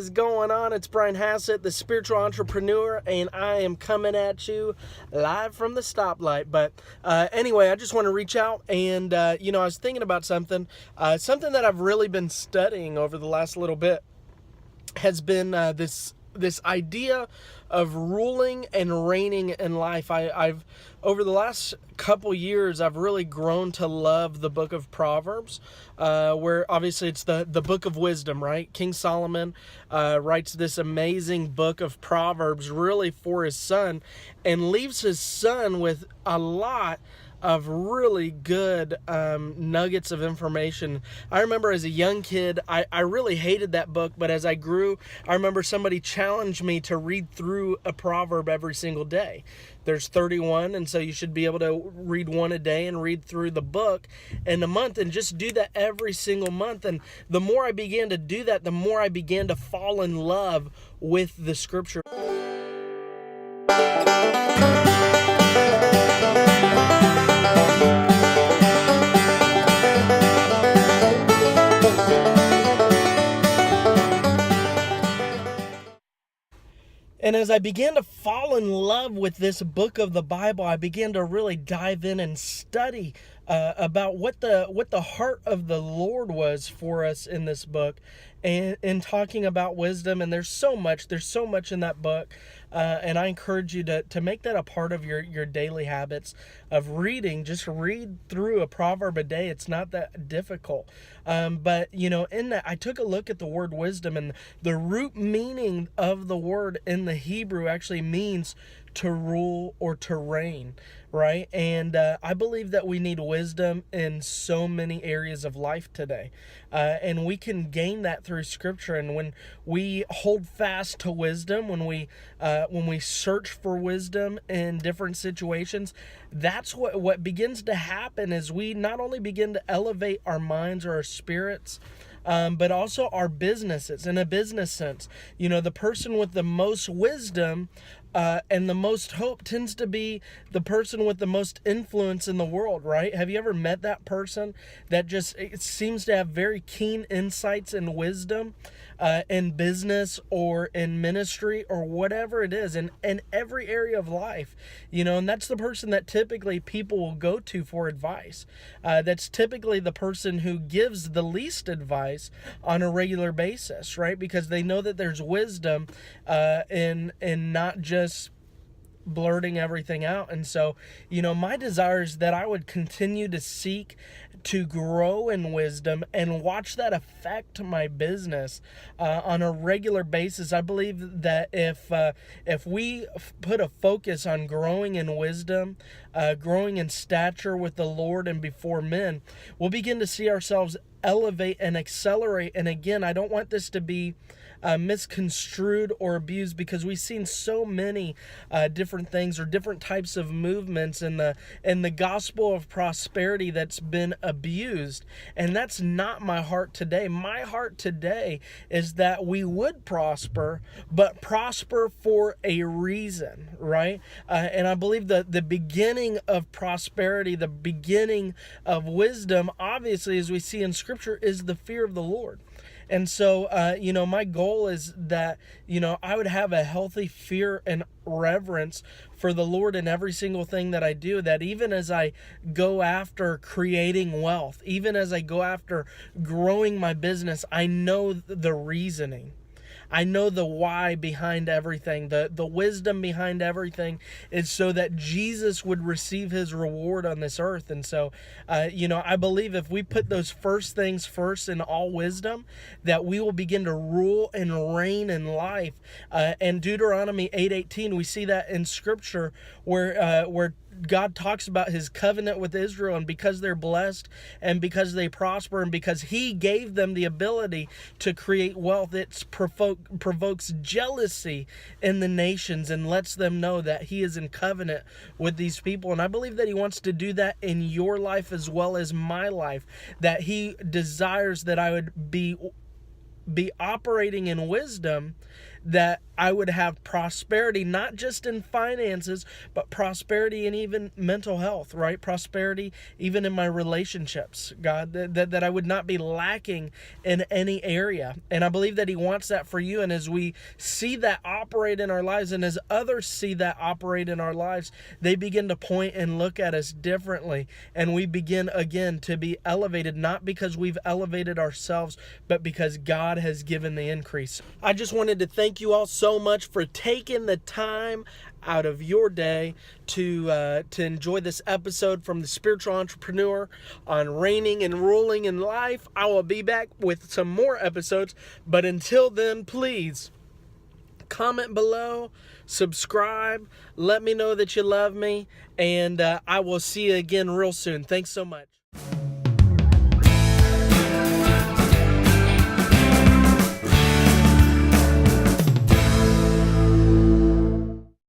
is going on? It's Brian Hassett, the spiritual entrepreneur, and I am coming at you live from the stoplight. But anyway, I just want to reach out and, I was thinking about something that I've really been studying over the last little bit has been this idea of ruling and reigning in life. I've over the last couple years, I've really grown to love the book of Proverbs, where obviously it's the book of wisdom, right? King Solomon writes this amazing book of Proverbs really for his son, and leaves his son with a lot of really good nuggets of information. I remember as a young kid, I really hated that book, but as I grew, I remember somebody challenged me to read through a proverb every single day. There's 31, and so you should be able to read one a day and read through the book in a month, and just do that every single month. And the more I began to do that, the more I began to fall in love with the scripture. And as I began to fall in love with this book of the Bible, I began to really dive in and study about what the heart of the Lord was for us in this book, and talking about wisdom. And there's so much in that book, and I encourage you to make that a part of your daily habits of reading. Just read through a proverb a day. It's not that difficult. But in that, I took a look at the word wisdom, and the root meaning of the word in the Hebrew actually means to rule or to reign, right? And I believe that we need wisdom in so many areas of life today, and we can gain that through Scripture. And when we hold fast to wisdom, when we search for wisdom in different situations, that's what begins to happen. Is we not only begin to elevate our minds or our spirits, but also our businesses. In a business sense, the person with the most wisdom and the most hope tends to be the person with the most influence in the world, right? Have you ever met that person that just seems to have very keen insights and wisdom in business or in ministry or whatever it is, in every area of life, and that's the person that typically people will go to for advice. That's typically the person who gives the least advice on a regular basis, right? Because they know that there's wisdom in not just blurting everything out. And so, my desire is that I would continue to seek to grow in wisdom and watch that affect my business on a regular basis. I believe that if we put a focus on growing in wisdom, growing in stature with the Lord and before men, we'll begin to see ourselves elevate and accelerate. And again, I don't want this to be misconstrued or abused, because we've seen so many different things or different types of movements in the gospel of prosperity that's been abused. And that's not my heart today. My heart today is that we would prosper, but prosper for a reason, right? And I believe that the beginning of prosperity, the beginning of wisdom, obviously, as we see in Scripture, is the fear of the Lord. And so, my goal is that, I would have a healthy fear and reverence for the Lord in every single thing that I do, that even as I go after creating wealth, even as I go after growing my business, I know the reasoning. I know the why behind everything. The wisdom behind everything is so that Jesus would receive his reward on this earth. And so, I believe if we put those first things first in all wisdom, that we will begin to rule and reign in life. And Deuteronomy 8:18, we see that in Scripture where God talks about his covenant with Israel, and because they're blessed and because they prosper and because he gave them the ability to create wealth, it provokes jealousy in the nations and lets them know that he is in covenant with these people. And I believe that he wants to do that in your life as well as my life, that he desires that I would be operating in wisdom, that I would have prosperity, not just in finances, but prosperity in even mental health, right? Prosperity even in my relationships, God, that I would not be lacking in any area. And I believe that He wants that for you. And as we see that operate in our lives, and as others see that operate in our lives, they begin to point and look at us differently. And we begin again to be elevated, not because we've elevated ourselves, but because God has given the increase. I just wanted to thank you all so much for taking the time out of your day to enjoy this episode from the Spiritual Entrepreneur on reigning and ruling in life. I will be back with some more episodes, but until then, please comment below, subscribe, let me know that you love me, and I will see you again real soon. Thanks so much.